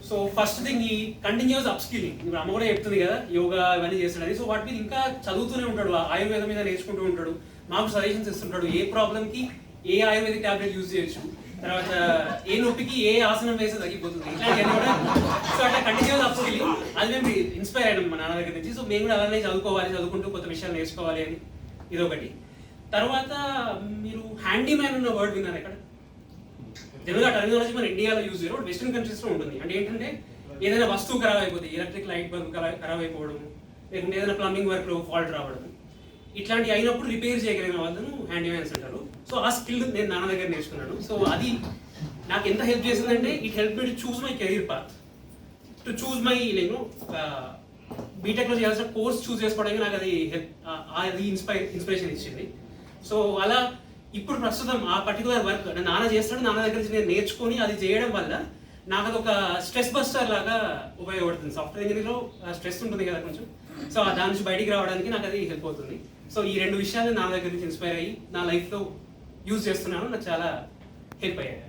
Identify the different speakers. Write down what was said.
Speaker 1: So first thing ఈ continuous up skilling, ఇప్పుడు అమ్మ కూడా చెప్తుంది కదా యోగా ఇవన్నీ చేస్తున్నాడు. సో వాటి మీద ఇంకా చదువుతూనే ఉంటాడు, ఆయుర్వేదం మీద నేర్చుకుంటూ ఉంటాడు, మాకు సజెషన్స్ ఇస్తుంటాడు, ఏ ప్రాబ్లమ్కి ఏ ఆయుర్వేదిక్ టాబ్లెట్ యూజ్ చేయొచ్చు, తర్వాత ఏ నొప్పికి ఏ ఆసనం వేస్తే తగ్గిపోతుంది, ఇట్లాంటివన్నీ కూడా. సో అట్లా కంటిన్యూస్ అప్ స్కిల్లింగ్, అది మేము ఇన్స్పైర్ అయ్యాం మా నాన్న దగ్గర నుంచి. సో మేము కూడా అలానే చదువుకోవాలి, చదువుకుంటూ కొత్త విషయాలు నేర్చుకోవాలి అని ఇదొకటి. తర్వాత మీరు హ్యాండీమ్యాన్ అన్న వర్డ్ విన్నారు ఎక్కడ? జనరల్గా టెక్నాలజీ మన ఇండియాలో యూజ్ చేయరు, వెస్ట్రన్ కంట్రీస్లో ఉంటుంది. అంటే ఏంటంటే ఏదైనా వస్తువు ఖరాబ్ అయిపోతుంది, ఎలక్ట్రిక్ లైట్ బల్బ్ ఖరాబ్ అయిపోవడం, లేకుంటే ఏదైనా ప్లంబింగ్ వర్క్లో ఫాల్ట్ రావడం, ఇట్లాంటి అయినప్పుడు రిపేర్ చేయగలిగిన వాళ్ళను హ్యాండీమ్యాన్స్ అంటారు. సో ఆ స్కిల్ నేను నాన్న దగ్గర నేర్చుకున్నాను. సో అది నాకు ఎంత హెల్ప్ చేసిందంటే it help me to choose my career path, to choose my నేను బీటెక్లో చేయాల్సిన కోర్స్ చూస్ చేసుకోవడానికి నాకు అది ఇన్స్పిరేషన్ ఇచ్చింది. సో అలా ఇప్పుడు ప్రస్తుతం ఆ పర్టికులర్ వర్క్ నాన్న చేస్తాడు, నాన్న దగ్గర నుంచి నేను నేర్చుకొని అది చేయడం వల్ల నాకు అది ఒక స్ట్రెస్ బస్టర్ లాగా ఉపయోగపడుతుంది. సాఫ్ట్వేర్ ఇంజనీర్లో స్ట్రెస్ ఉంటుంది కదా కొంచెం, సో దాని నుంచి బయటికి రావడానికి నాకు అది హెల్ప్ అవుతుంది. సో ఈ రెండు విషయాలు నా దగ్గర నుంచి ఇన్స్పైర్ అయ్యి నా లైఫ్లో యూజ్ చేస్తున్నాను, నాకు చాలా హెల్ప్ అయ్యాయి.